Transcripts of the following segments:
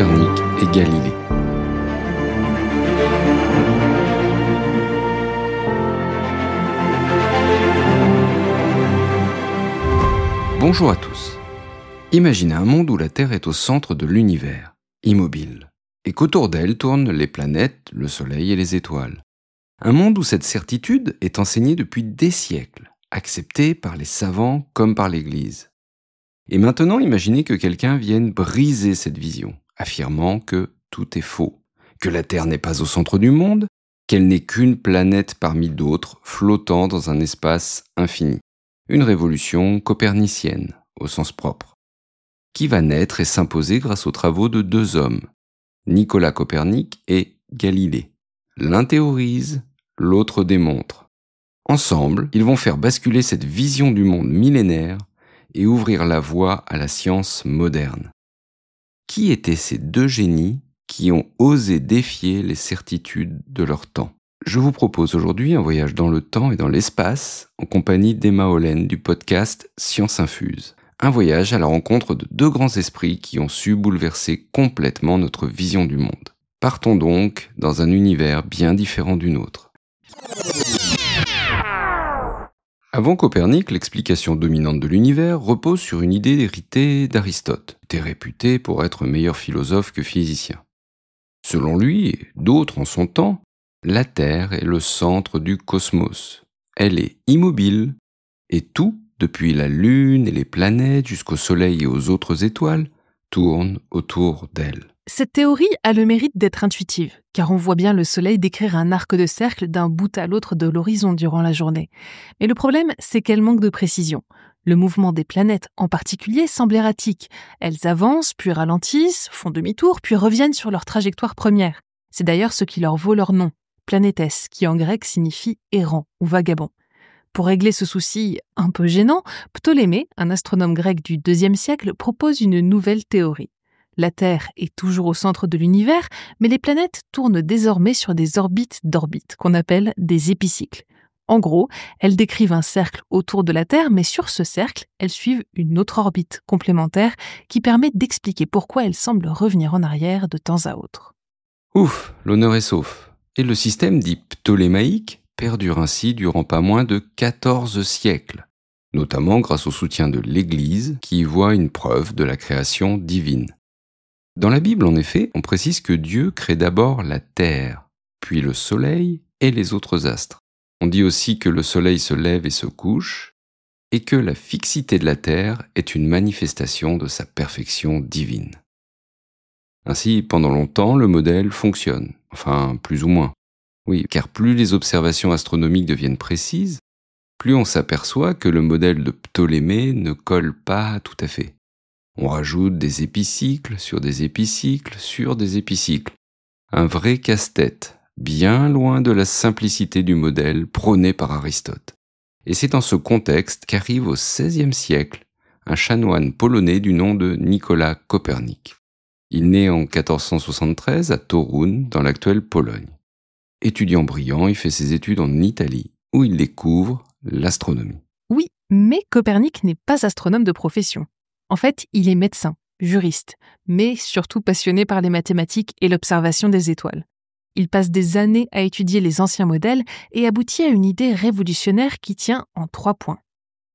Copernic et Galilée. Bonjour à tous. Imaginez un monde où la Terre est au centre de l'univers, immobile, et qu'autour d'elle tournent les planètes, le Soleil et les étoiles. Un monde où cette certitude est enseignée depuis des siècles, acceptée par les savants comme par l'Église. Et maintenant, imaginez que quelqu'un vienne briser cette vision, affirmant que tout est faux, que la Terre n'est pas au centre du monde, qu'elle n'est qu'une planète parmi d'autres flottant dans un espace infini. Une révolution copernicienne, au sens propre, qui va naître et s'imposer grâce aux travaux de deux hommes, Nicolas Copernic et Galilée. L'un théorise, l'autre démontre. Ensemble, ils vont faire basculer cette vision du monde millénaire et ouvrir la voie à la science moderne. Qui étaient ces deux génies qui ont osé défier les certitudes de leur temps ? Je vous propose aujourd'hui un voyage dans le temps et dans l'espace en compagnie d'Emma Hollen du podcast Science Infuse. Un voyage à la rencontre de deux grands esprits qui ont su bouleverser complètement notre vision du monde. Partons donc dans un univers bien différent du nôtre. Avant Copernic, l'explication dominante de l'univers repose sur une idée héritée d'Aristote, qui était réputé pour être meilleur philosophe que physicien. Selon lui, et d'autres en son temps, la Terre est le centre du cosmos. Elle est immobile, et tout, depuis la Lune et les planètes jusqu'au Soleil et aux autres étoiles, tourne autour d'elle. Cette théorie a le mérite d'être intuitive, car on voit bien le Soleil décrire un arc de cercle d'un bout à l'autre de l'horizon durant la journée. Mais le problème, c'est qu'elle manque de précision. Le mouvement des planètes en particulier semble erratique. Elles avancent, puis ralentissent, font demi-tour, puis reviennent sur leur trajectoire première. C'est d'ailleurs ce qui leur vaut leur nom, planétès, qui en grec signifie errant ou vagabond. Pour régler ce souci un peu gênant, Ptolémée, un astronome grec du IIe siècle, propose une nouvelle théorie. La Terre est toujours au centre de l'univers, mais les planètes tournent désormais sur des orbites d'orbites, qu'on appelle des épicycles. En gros, elles décrivent un cercle autour de la Terre, mais sur ce cercle, elles suivent une autre orbite complémentaire qui permet d'expliquer pourquoi elles semblent revenir en arrière de temps à autre. Ouf, l'honneur est sauf. Et le système dit ptolémaïque perdure ainsi durant pas moins de 14 siècles, notamment grâce au soutien de l'Église qui y voit une preuve de la création divine. Dans la Bible, en effet, on précise que Dieu crée d'abord la terre, puis le soleil et les autres astres. On dit aussi que le soleil se lève et se couche, et que la fixité de la terre est une manifestation de sa perfection divine. Ainsi, pendant longtemps, le modèle fonctionne, enfin plus ou moins. Oui, car plus les observations astronomiques deviennent précises, plus on s'aperçoit que le modèle de Ptolémée ne colle pas tout à fait. On rajoute des épicycles sur des épicycles sur des épicycles. Un vrai casse-tête, bien loin de la simplicité du modèle prôné par Aristote. Et c'est dans ce contexte qu'arrive au XVIe siècle un chanoine polonais du nom de Nicolas Copernic. Il naît en 1473 à Toruń, dans l'actuelle Pologne. Étudiant brillant, il fait ses études en Italie, où il découvre l'astronomie. Oui, mais Copernic n'est pas astronome de profession. En fait, il est médecin, juriste, mais surtout passionné par les mathématiques et l'observation des étoiles. Il passe des années à étudier les anciens modèles et aboutit à une idée révolutionnaire qui tient en 3 points.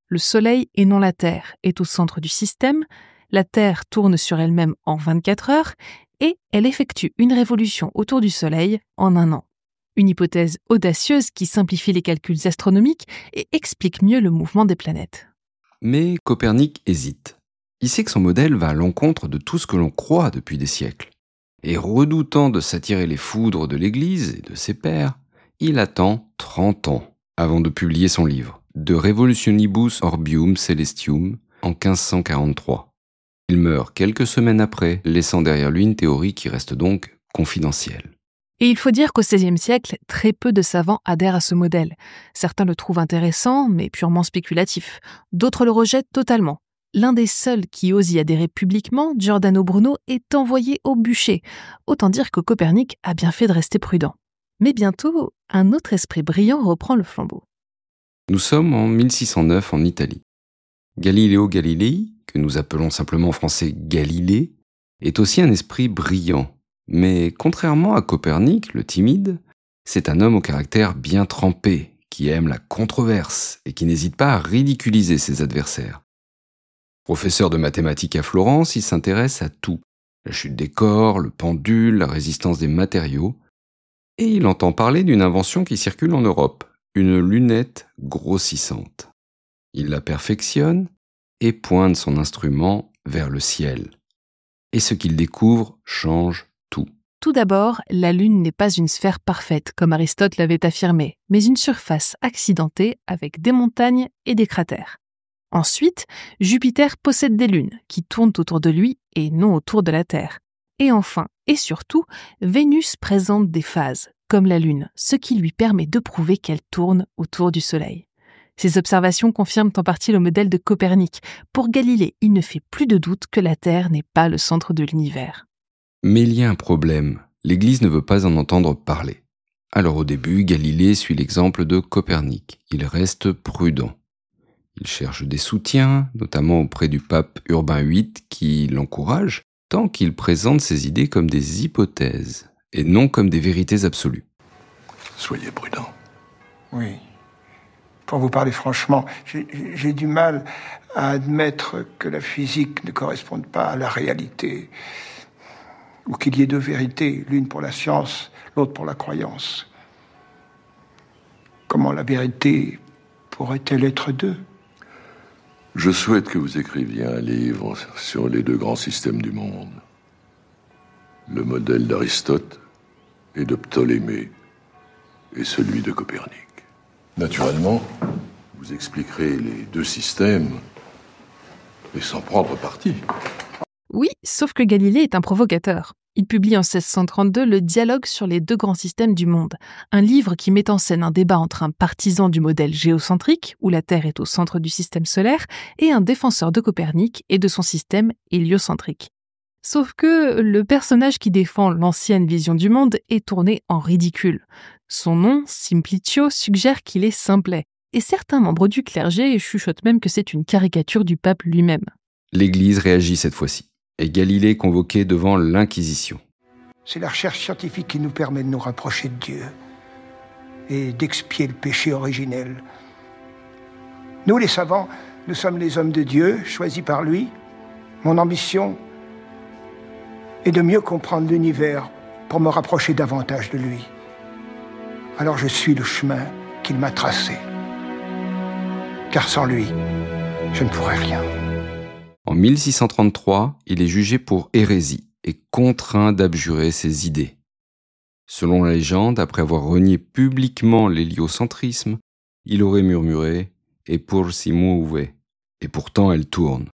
Le Soleil et non la Terre est au centre du système, la Terre tourne sur elle-même en 24 heures et elle effectue une révolution autour du Soleil en 1 an. Une hypothèse audacieuse qui simplifie les calculs astronomiques et explique mieux le mouvement des planètes. Mais Copernic hésite. Il sait que son modèle va à l'encontre de tout ce que l'on croit depuis des siècles. Et redoutant de s'attirer les foudres de l'Église et de ses pairs, il attend 30 ans avant de publier son livre, De Revolutionibus Orbium Celestium, en 1543. Il meurt quelques semaines après, laissant derrière lui une théorie qui reste donc confidentielle. Et il faut dire qu'au XVIe siècle, très peu de savants adhèrent à ce modèle. Certains le trouvent intéressant, mais purement spéculatif. D'autres le rejettent totalement. L'un des seuls qui ose y adhérer publiquement, Giordano Bruno, est envoyé au bûcher. Autant dire que Copernic a bien fait de rester prudent. Mais bientôt, un autre esprit brillant reprend le flambeau. Nous sommes en 1609 en Italie. Galileo Galilei, que nous appelons simplement en français Galilée, est aussi un esprit brillant. Mais contrairement à Copernic, le timide, c'est un homme au caractère bien trempé, qui aime la controverse et qui n'hésite pas à ridiculiser ses adversaires. Professeur de mathématiques à Florence, il s'intéresse à tout. La chute des corps, le pendule, la résistance des matériaux. Et il entend parler d'une invention qui circule en Europe, une lunette grossissante. Il la perfectionne et pointe son instrument vers le ciel. Et ce qu'il découvre change tout. Tout d'abord, la Lune n'est pas une sphère parfaite, comme Aristote l'avait affirmé, mais une surface accidentée avec des montagnes et des cratères. Ensuite, Jupiter possède des lunes qui tournent autour de lui et non autour de la Terre. Et enfin, et surtout, Vénus présente des phases, comme la Lune, ce qui lui permet de prouver qu'elle tourne autour du Soleil. Ces observations confirment en partie le modèle de Copernic. Pour Galilée, il ne fait plus de doute que la Terre n'est pas le centre de l'univers. Mais il y a un problème. L'Église ne veut pas en entendre parler. Alors au début, Galilée suit l'exemple de Copernic. Il reste prudent. Il cherche des soutiens, notamment auprès du pape Urbain VIII qui l'encourage, tant qu'il présente ses idées comme des hypothèses et non comme des vérités absolues. Soyez prudent. Oui. Pour vous parler franchement, j'ai du mal à admettre que la physique ne corresponde pas à la réalité, ou qu'il y ait deux vérités, l'une pour la science, l'autre pour la croyance. Comment la vérité pourrait-elle être deux ? Je souhaite que vous écriviez un livre sur les deux grands systèmes du monde. Le modèle d'Aristote et de Ptolémée et celui de Copernic. Naturellement, vous expliquerez les deux systèmes et sans prendre parti. Oui, sauf que Galilée est un provocateur. Il publie en 1632 le Dialogue sur les deux grands systèmes du monde, un livre qui met en scène un débat entre un partisan du modèle géocentrique, où la Terre est au centre du système solaire, et un défenseur de Copernic et de son système héliocentrique. Sauf que le personnage qui défend l'ancienne vision du monde est tourné en ridicule. Son nom, Simplicio, suggère qu'il est simplet, et certains membres du clergé chuchotent même que c'est une caricature du pape lui-même. L'Église réagit cette fois-ci, et Galilée est convoqué devant l'Inquisition. C'est la recherche scientifique qui nous permet de nous rapprocher de Dieu et d'expier le péché originel. Nous, les savants, nous sommes les hommes de Dieu, choisis par lui. Mon ambition est de mieux comprendre l'univers pour me rapprocher davantage de lui. Alors je suis le chemin qu'il m'a tracé. Car sans lui, je ne pourrais rien. En 1633, il est jugé pour hérésie et contraint d'abjurer ses idées. Selon la légende, après avoir renié publiquement l'héliocentrisme, il aurait murmuré « Et pour si muove » et pourtant elle tourne.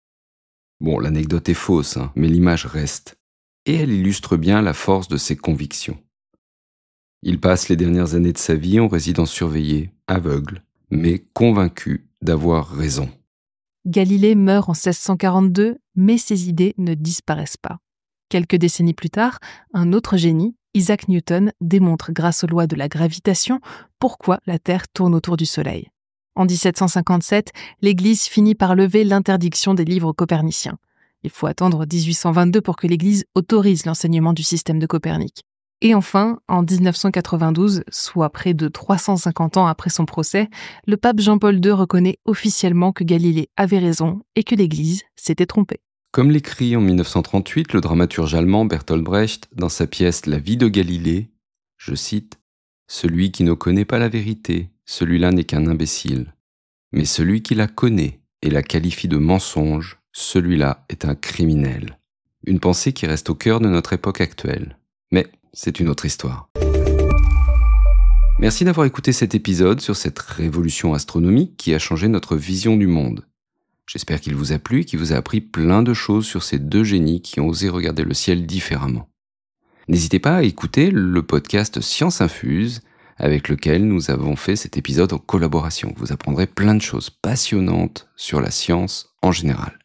Bon, l'anecdote est fausse, mais l'image reste. Et elle illustre bien la force de ses convictions. Il passe les dernières années de sa vie en résidence surveillée, aveugle, mais convaincu d'avoir raison. Galilée meurt en 1642, mais ses idées ne disparaissent pas. Quelques décennies plus tard, un autre génie, Isaac Newton, démontre grâce aux lois de la gravitation pourquoi la Terre tourne autour du Soleil. En 1757, l'Église finit par lever l'interdiction des livres coperniciens. Il faut attendre 1822 pour que l'Église autorise l'enseignement du système de Copernic. Et enfin, en 1992, soit près de 350 ans après son procès, le pape Jean-Paul II reconnaît officiellement que Galilée avait raison et que l'Église s'était trompée. Comme l'écrit en 1938 le dramaturge allemand Bertolt Brecht dans sa pièce La vie de Galilée, je cite, « Celui qui ne connaît pas la vérité, celui-là n'est qu'un imbécile. Mais celui qui la connaît et la qualifie de mensonge, celui-là est un criminel. » Une pensée qui reste au cœur de notre époque actuelle. Mais c'est une autre histoire. Merci d'avoir écouté cet épisode sur cette révolution astronomique qui a changé notre vision du monde. J'espère qu'il vous a plu et qu'il vous a appris plein de choses sur ces deux génies qui ont osé regarder le ciel différemment. N'hésitez pas à écouter le podcast Science Infuse avec lequel nous avons fait cet épisode en collaboration. Vous apprendrez plein de choses passionnantes sur la science en général.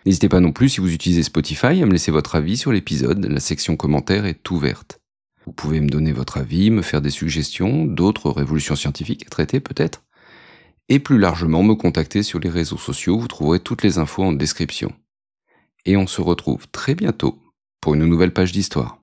N'hésitez pas non plus, si vous utilisez Spotify, à me laisser votre avis sur l'épisode. La section commentaires est ouverte. Vous pouvez me donner votre avis, me faire des suggestions, d'autres révolutions scientifiques à traiter peut-être. Et plus largement, me contacter sur les réseaux sociaux. Vous trouverez toutes les infos en description. Et on se retrouve très bientôt pour une nouvelle page d'histoire.